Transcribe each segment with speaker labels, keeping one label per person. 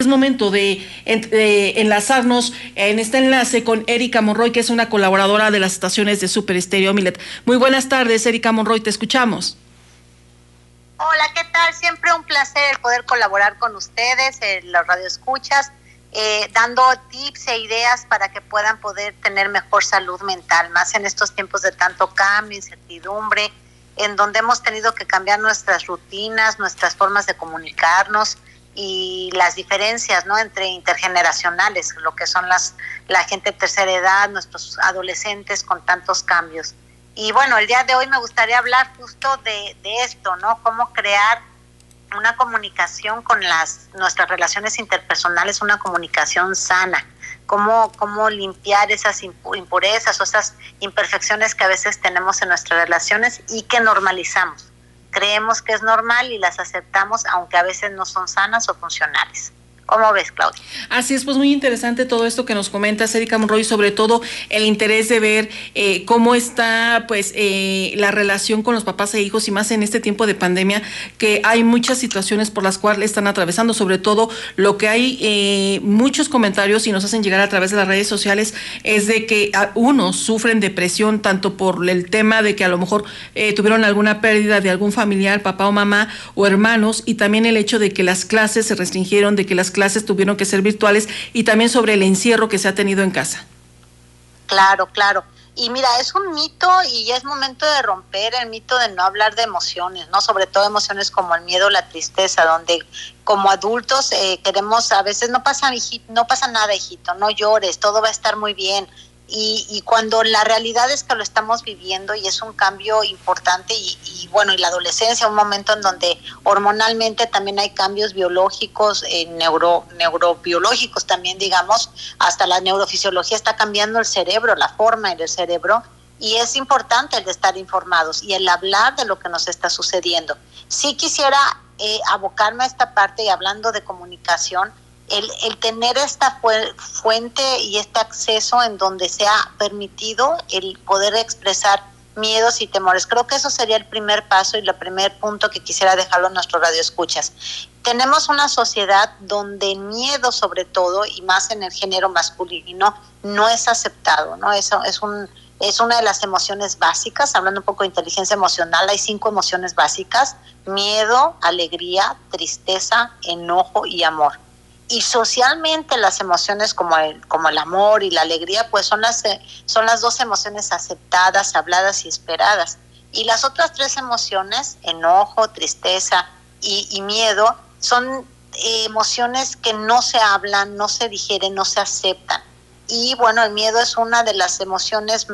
Speaker 1: Es momento de enlazarnos en este enlace con Erika Monroy, que es una colaboradora de las estaciones de Super Estéreo Milet. Muy buenas tardes, Erika Monroy, te escuchamos.
Speaker 2: Hola, ¿qué tal? Siempre un placer poder colaborar con ustedes en los radioescuchas, dando tips e ideas para que puedan poder tener mejor salud mental, más en estos tiempos de tanto cambio, incertidumbre, en donde hemos tenido que cambiar nuestras rutinas, nuestras formas de comunicarnos y las diferencias, ¿no?, entre intergeneracionales, lo que son la gente de tercera edad, nuestros adolescentes con tantos cambios. Y bueno, el día de hoy me gustaría hablar justo de esto, ¿no? Cómo crear una comunicación con nuestras relaciones interpersonales, una comunicación sana. Cómo limpiar esas impurezas o esas imperfecciones que a veces tenemos en nuestras relaciones y que normalizamos. Creemos que es normal y las aceptamos, aunque a veces no son sanas o funcionales. ¿Cómo ves, Claudia?
Speaker 1: Así es, pues muy interesante todo esto que nos comentas, Erika Monroy, sobre todo el interés de ver cómo está pues la relación con los papás e hijos, y más en este tiempo de pandemia, que hay muchas situaciones por las cuales están atravesando, sobre todo lo que hay muchos comentarios y nos hacen llegar a través de las redes sociales, es de que unos sufren depresión tanto por el tema de que a lo mejor tuvieron alguna pérdida de algún familiar, papá o mamá o hermanos, y también el hecho de que las clases se restringieron, de que las clases tuvieron que ser virtuales, y también sobre el encierro que se ha tenido en casa.
Speaker 2: Claro. Y mira, es un mito y ya es momento de romper el mito de no hablar de emociones, ¿no? Sobre todo emociones como el miedo, la tristeza, donde como adultos queremos, a veces no pasa nada, hijito, no llores, todo va a estar muy bien. Y cuando la realidad es que lo estamos viviendo y es un cambio importante y bueno, y la adolescencia, un momento en donde hormonalmente también hay cambios biológicos, neurobiológicos también, digamos, hasta la neurofisiología está cambiando el cerebro, la forma del cerebro, y es importante el de estar informados y el hablar de lo que nos está sucediendo. Sí quisiera abocarme a esta parte, y hablando de comunicación, el tener esta fuente y este acceso en donde sea permitido el poder expresar miedos y temores. Creo que eso sería el primer paso y el primer punto que quisiera dejarlo a nuestros radioescuchas. Tenemos una sociedad donde el miedo, sobre todo, y más en el género masculino, no es aceptado, ¿no? Eso es una de las emociones básicas. Hablando un poco de inteligencia emocional, hay 5 emociones básicas: miedo, alegría, tristeza, enojo y amor. Y socialmente las emociones como el amor y la alegría, pues son las 2 emociones aceptadas, habladas y esperadas. Y las otras 3 emociones, enojo, tristeza y miedo, son emociones que no se hablan, no se digieren, no se aceptan. Y bueno, el miedo es una de las emociones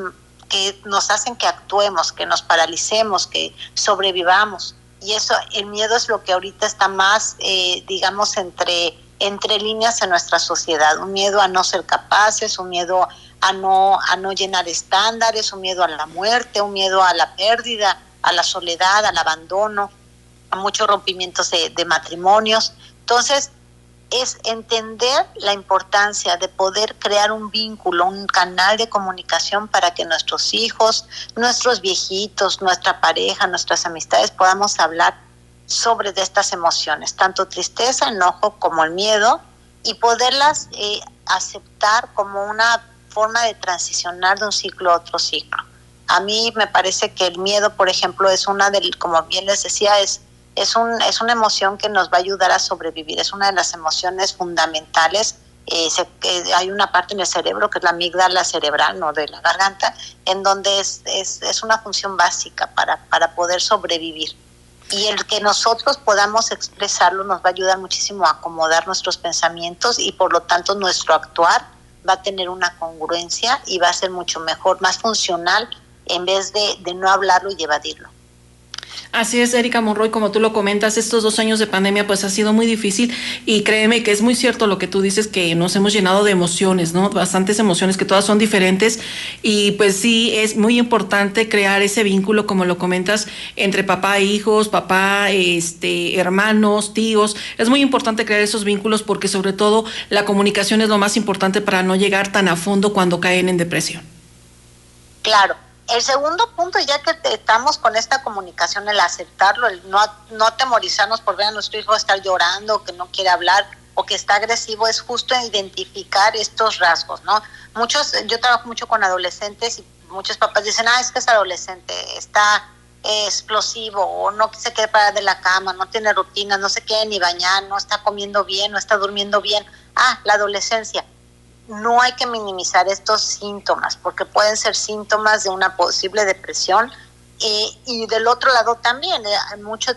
Speaker 2: que nos hacen que actuemos, que nos paralicemos, que sobrevivamos. Y eso, el miedo es lo que ahorita está más, digamos, entre líneas en nuestra sociedad. Un miedo a no ser capaces, un miedo a no llenar estándares, un miedo a la muerte, un miedo a la pérdida, a la soledad, al abandono, a muchos rompimientos de matrimonios. Entonces, es entender la importancia de poder crear un vínculo, un canal de comunicación para que nuestros hijos, nuestros viejitos, nuestra pareja, nuestras amistades podamos hablar sobre de estas emociones, tanto tristeza, enojo como el miedo, y poderlas aceptar como una forma de transicionar de un ciclo a otro ciclo. A mí me parece que el miedo, por ejemplo, es como bien les decía, es una emoción que nos va a ayudar a sobrevivir, es una de las emociones fundamentales. Hay una parte en el cerebro que es la amígdala cerebral, no de la garganta, en donde es una función básica para poder sobrevivir. Y el que nosotros podamos expresarlo nos va a ayudar muchísimo a acomodar nuestros pensamientos, y por lo tanto nuestro actuar va a tener una congruencia y va a ser mucho mejor, más funcional, en vez de no hablarlo y evadirlo.
Speaker 1: Así es, Erika Monroy, como tú lo comentas, estos 2 años de pandemia pues ha sido muy difícil, y créeme que es muy cierto lo que tú dices, que nos hemos llenado de emociones, ¿no? Bastantes emociones que todas son diferentes, y pues sí, es muy importante crear ese vínculo, como lo comentas, entre papá e hijos, papá, hermanos, tíos. Es muy importante crear esos vínculos, porque sobre todo la comunicación es lo más importante para no llegar tan a fondo cuando caen en depresión.
Speaker 2: Claro. El segundo punto, ya que estamos con esta comunicación, el aceptarlo, el no atemorizarnos por ver a nuestro hijo estar llorando, que no quiere hablar, o que está agresivo, es justo identificar estos rasgos, ¿no? Yo trabajo mucho con adolescentes y muchos papás dicen, es que es adolescente, está explosivo, o no se quiere parar de la cama, no tiene rutina, no se quiere ni bañar, no está comiendo bien, no está durmiendo bien. La adolescencia. No hay que minimizar estos síntomas, porque pueden ser síntomas de una posible depresión, y del otro lado también, mucho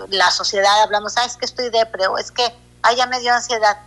Speaker 2: la sociedad hablamos, es que estoy depre, o es que ya me dio ansiedad.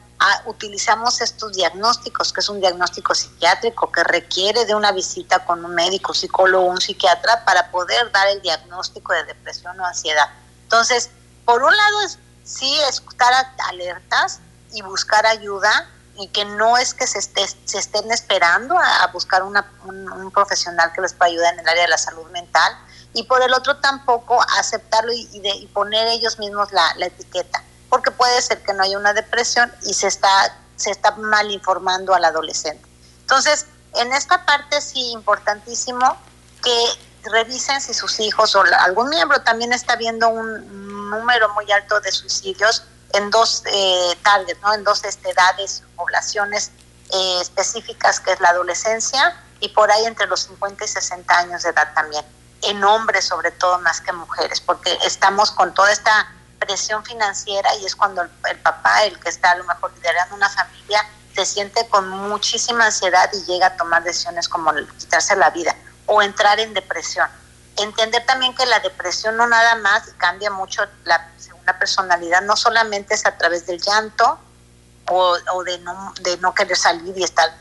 Speaker 2: Utilizamos estos diagnósticos, que es un diagnóstico psiquiátrico que requiere de una visita con un médico, psicólogo, un psiquiatra para poder dar el diagnóstico de depresión o ansiedad. Entonces, por un lado sí estar alertas y buscar ayuda, y que no es que se estén esperando a buscar un profesional que les pueda ayudar en el área de la salud mental, y por el otro tampoco aceptarlo y poner ellos mismos la etiqueta, porque puede ser que no haya una depresión y se está mal informando al adolescente. Entonces, en esta parte sí, importantísimo que revisen si sus hijos o algún miembro también está viendo un número muy alto de suicidios en dos targets, ¿no? En dos edades, poblaciones específicas, que es la adolescencia y por ahí entre los 50 y 60 años de edad también, en hombres sobre todo más que mujeres, porque estamos con toda esta presión financiera y es cuando el papá, el que está a lo mejor liderando una familia, se siente con muchísima ansiedad y llega a tomar decisiones como quitarse la vida o entrar en depresión. Entender también que la depresión no nada más cambia mucho según la personalidad, no solamente es a través del llanto o de no querer salir y estar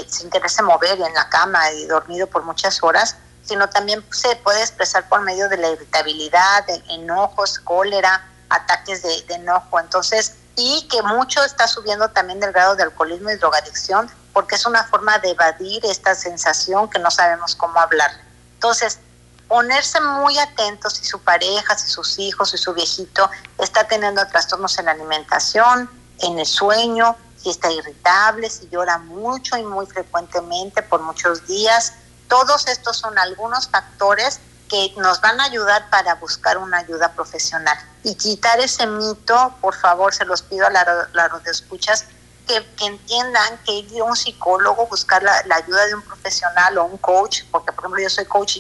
Speaker 2: sin quererse mover en la cama y dormido por muchas horas, sino también se puede expresar por medio de la irritabilidad, de enojos, cólera, ataques de enojo. Entonces, y que mucho está subiendo también del grado de alcoholismo y drogadicción, porque es una forma de evadir esta sensación que no sabemos cómo hablar. Entonces, ponerse muy atentos si su pareja, si sus hijos, si su viejito está teniendo trastornos en la alimentación, en el sueño, si está irritable, si llora mucho y muy frecuentemente por muchos días. Todos estos son algunos factores que nos van a ayudar para buscar una ayuda profesional y quitar ese mito. Por favor, se los pido a la radioescuchas que entiendan que ir a un psicólogo, buscar la ayuda de un profesional o un coach, porque por ejemplo yo soy coach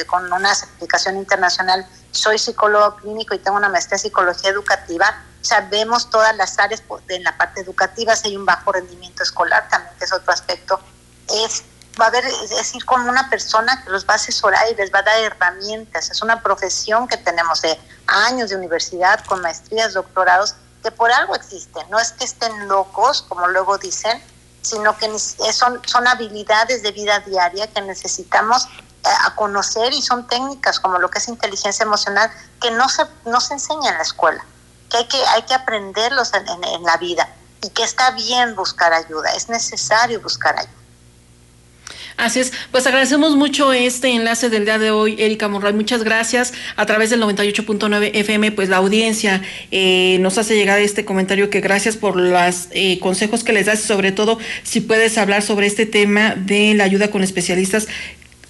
Speaker 2: con una certificación internacional, soy psicólogo clínico y tengo una maestría en psicología educativa. Sabemos todas las áreas en la parte educativa. Si hay un bajo rendimiento escolar también, que es otro aspecto, es ir con una persona que los va a asesorar y les va a dar herramientas. Es una profesión que tenemos de años de universidad, con maestrías, doctorados, que por algo existen. No es que estén locos, como luego dicen, sino que son habilidades de vida diaria que necesitamos a conocer, y son técnicas como lo que es inteligencia emocional que no se enseña en la escuela, que hay que aprenderlos en la vida, y que está bien buscar ayuda, es necesario buscar ayuda.
Speaker 1: Así es, pues agradecemos mucho este enlace del día de hoy, Erika Monroy, muchas gracias. A través del 98.9 FM, pues la audiencia nos hace llegar este comentario, que gracias por los consejos que les das, sobre todo si puedes hablar sobre este tema de la ayuda con especialistas,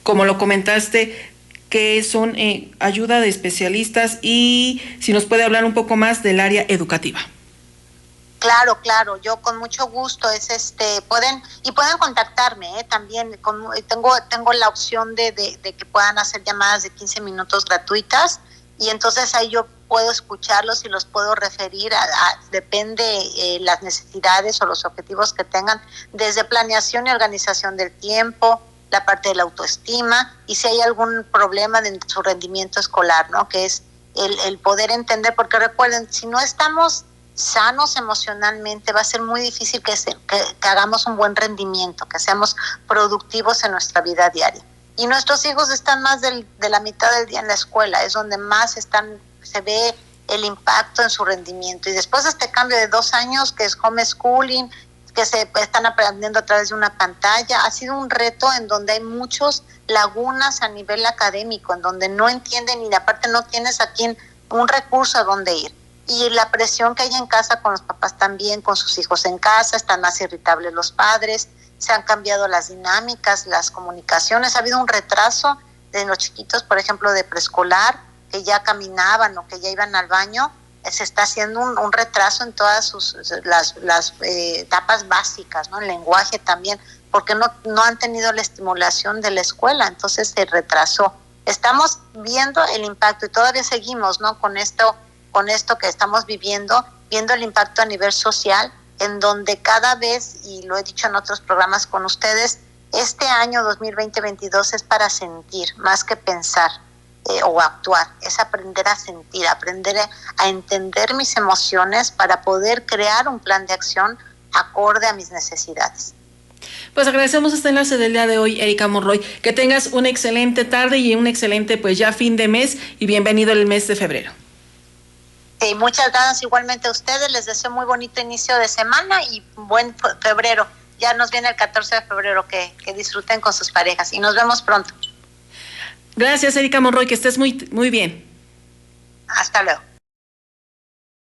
Speaker 1: como lo comentaste, que son ayuda de especialistas, y si nos puede hablar un poco más del área educativa.
Speaker 2: Claro, yo con mucho gusto pueden contactarme también. Tengo la opción de que puedan hacer llamadas de 15 minutos gratuitas, y entonces ahí yo puedo escucharlos y los puedo referir depende las necesidades o los objetivos que tengan, desde planeación y organización del tiempo, la parte de la autoestima, y si hay algún problema de su rendimiento escolar, ¿no? Que es el poder entender, porque recuerden, si no estamos sanos emocionalmente, va a ser muy difícil que hagamos un buen rendimiento, que seamos productivos en nuestra vida diaria. Y nuestros hijos están más de la mitad del día en la escuela, es donde más se ve el impacto en su rendimiento. Y después de este cambio de 2 años, que es homeschooling, que se están aprendiendo a través de una pantalla, ha sido un reto en donde hay muchas lagunas a nivel académico, en donde no entienden y aparte no tienes aquí un recurso a donde ir. Y la presión que hay en casa con los papás también, con sus hijos en casa, están más irritables los padres, se han cambiado las dinámicas, las comunicaciones, ha habido un retraso de los chiquitos, por ejemplo, de preescolar, que ya caminaban o que ya iban al baño, se está haciendo un retraso en todas las etapas básicas, ¿no? El lenguaje también, porque no han tenido la estimulación de la escuela, entonces se retrasó. Estamos viendo el impacto y todavía seguimos, ¿no? Con esto que estamos viendo el impacto a nivel social, en donde cada vez, y lo he dicho en otros programas con ustedes, este año 2020-22 es para sentir más que pensar o actuar, es aprender a sentir, aprender a entender mis emociones para poder crear un plan de acción acorde a mis necesidades.
Speaker 1: Pues agradecemos este enlace del día de hoy, Erika Monroy. Que tengas una excelente tarde y un excelente pues ya fin de mes y bienvenido el mes de febrero.
Speaker 2: Muchas gracias igualmente a ustedes, les deseo muy bonito inicio de semana y buen febrero. Ya nos viene el 14 de febrero, que disfruten con sus parejas y nos vemos pronto.
Speaker 1: Gracias, Erika Monroy, que estés muy, muy bien.
Speaker 2: Hasta luego.